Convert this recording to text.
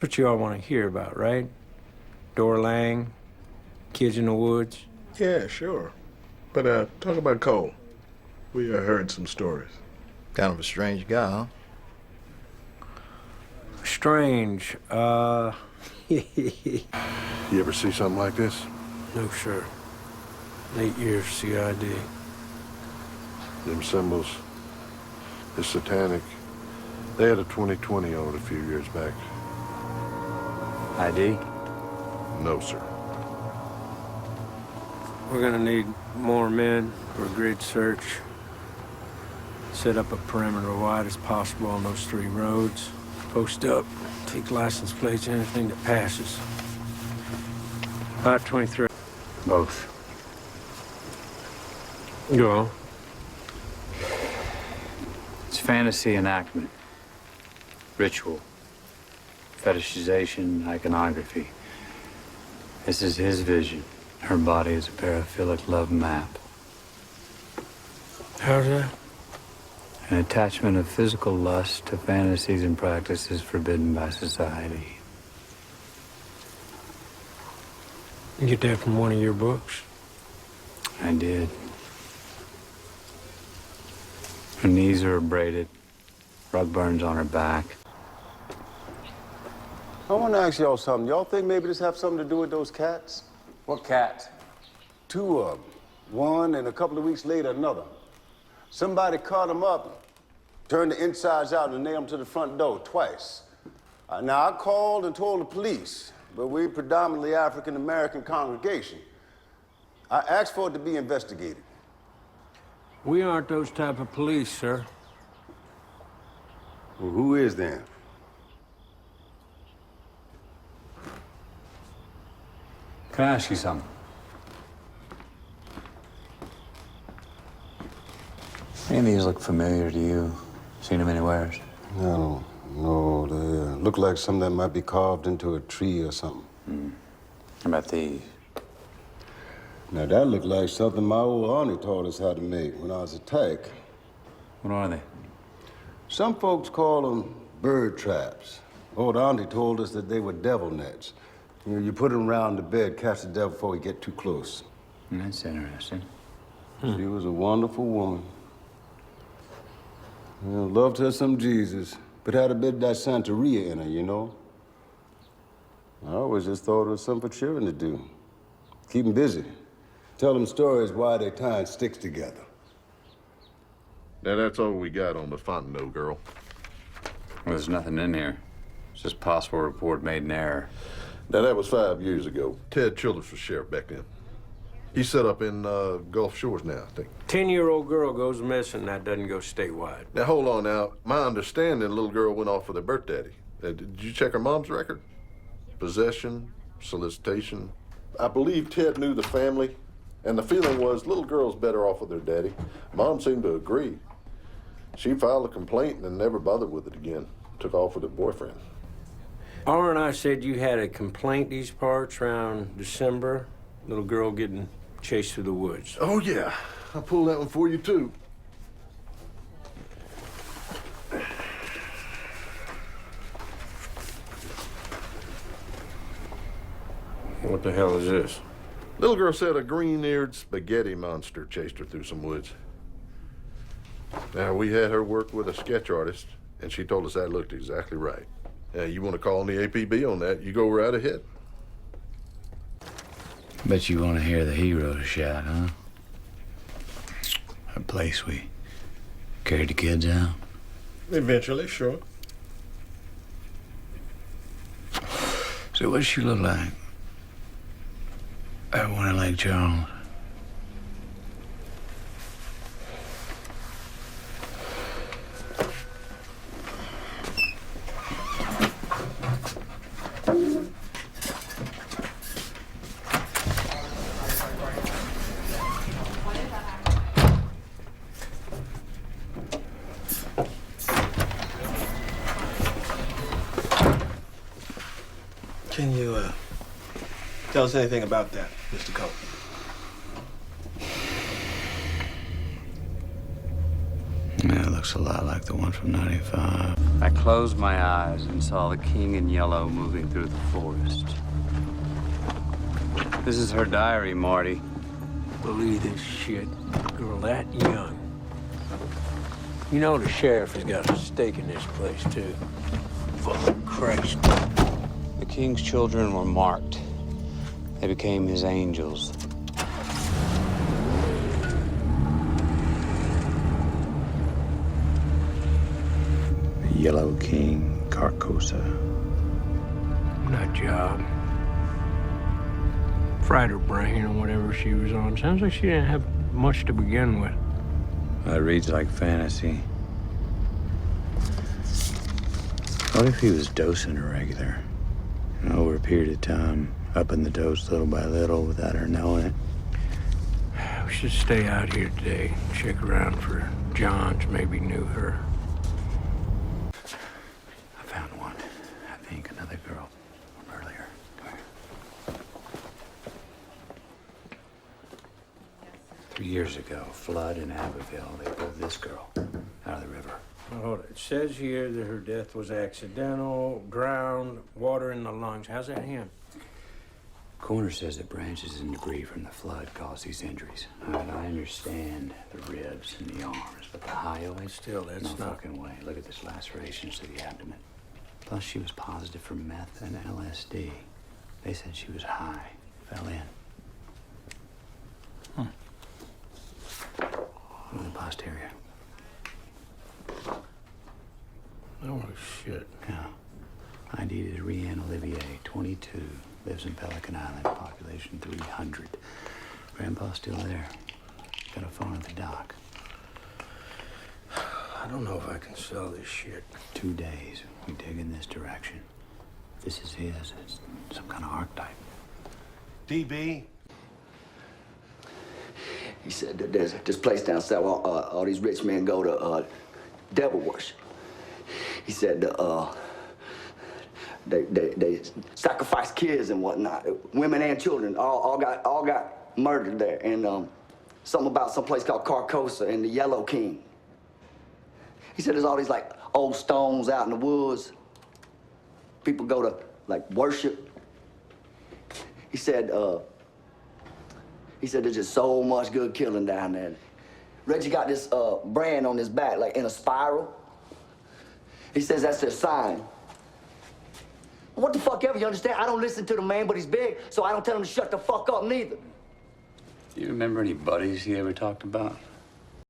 What you all want to hear about, right? Dora Lang, kids in the woods. Yeah, sure. But talk about Cole. We heard some stories. Kind of a strange guy, huh? Strange. You ever see something like this? No, sir. 8 years CID. Them symbols. It's satanic. They had a 2020 on it a few years back. ID? No, sir. We're gonna need more men for a grid search. Set up a perimeter wide as possible on those 3 roads. Post up, take license plates, anything that passes. 523. Both. Go on. It's fantasy enactment. Ritual. Fetishization, iconography. This is his vision. Her body is a paraphilic love map. How's that? An attachment of physical lust to fantasies and practices forbidden by society. You get that from one of your books? I did. Her knees are abraded. Rug burns on her back. I want to ask y'all something. Y'all think maybe this have something to do with those cats? What cats? 2 of them. One, and a couple of weeks later, another. Somebody caught them up, turned the insides out, and nailed them to the front door twice. Now, I called and told the police, but we're predominantly African-American congregation. I asked for it to be investigated. We aren't those type of police, sir. Well, who is then? Can I ask you something? Any of these look familiar to you? Seen them anywhere? No, they look like something that might be carved into a tree or something. How about these? Now, that looked like something my old auntie taught us how to make when I was attacked. What are they? Some folks call them bird traps. Old auntie told us that they were devil nets. You know, you put them around the bed, catch the devil before he get too close. That's interesting. She was a wonderful woman. You know, loved her some Jesus, but had a bit of that Santeria in her, you know? I always just thought it was something for children to do. Keep them busy. Tell them stories why they tying sticks together. Now, that's all we got on the Fontenot girl. Well, there's nothing in here. It's just possible report made in error. Now, that was 5 years ago. Ted Childers was sheriff back then. He's set up in Gulf Shores now, I think. 10-year-old girl goes missing, that doesn't go statewide. Now, hold on now. My understanding, the little girl went off with her birth daddy. Did you check her mom's record? Possession, solicitation. I believe Ted knew the family, and the feeling was little girl's better off with her daddy. Mom seemed to agree. She filed a complaint and then never bothered with it again. Took off with her boyfriend. R and I said you had a complaint these parts around December. Little girl getting chased through the woods. Oh, yeah. I pulled that one for you, too. What the hell is this? Little girl said a green-eared spaghetti monster chased her through some woods. Now, we had her work with a sketch artist, and she told us that looked exactly right. Now, you want to call on the APB on that, you go right ahead. Bet you want to hear the hero shout, huh? That place we carried the kids out. Eventually, sure. So what's she look like? That one in Lake Charles. Can you, tell us anything about that, Mr. Cole? Yeah, look. looks a lot like the one from 95. I closed my eyes and saw the king in yellow moving through the forest. This is her diary, Marty. Believe this shit. Girl that young. You know the sheriff has got a stake in this place, too. Fucking Christ. The king's children were marked. They became his angels. The Yellow King, Carcosa. Nut job. Fried her brain or whatever she was on. Sounds like she didn't have much to begin with. Well, it reads like fantasy. What if he was dosing her regular? Over a period of time, upping the dose little by little without her knowing it. We should stay out here today. Check around for Johns, maybe knew her. I found one. I think another girl from earlier. Come here. 3 years ago, Flood in Abbeville, they pulled this girl out of the river. Now, hold it. It says here that her death was accidental, drowned, water in the lungs. How's that him? Coroner says that branches and debris from the flood caused these injuries. I understand the ribs and the arms, but the hyoid? Still, that's no not... fucking way. Look at this lacerations to the abdomen. Plus, she was positive for meth and LSD. They said she was high. Fell in. Look at the posterior. Oh, shit. Yeah. ID is Rianne Olivier, 22. Lives in Pelican Island, population 300. Grandpa's still there. Got a phone at the dock. I don't know if I can sell this shit. 2 days. We dig in this direction. This is his. It's some kind of archetype. DB? He said that there's this place down south where all these rich men go to devil worship. He said they sacrifice kids and whatnot. Women and children all got murdered there. And something about some place called Carcosa and the Yellow King. He said there's all these like old stones out in the woods. People go to like worship. He said there's just so much good killing down there. Reggie got this brand on his back, like in a spiral. He says that's their sign. What the fuck ever, you understand? I don't listen to the man, but he's big, so I don't tell him to shut the fuck up neither. Do you remember any buddies he ever talked about?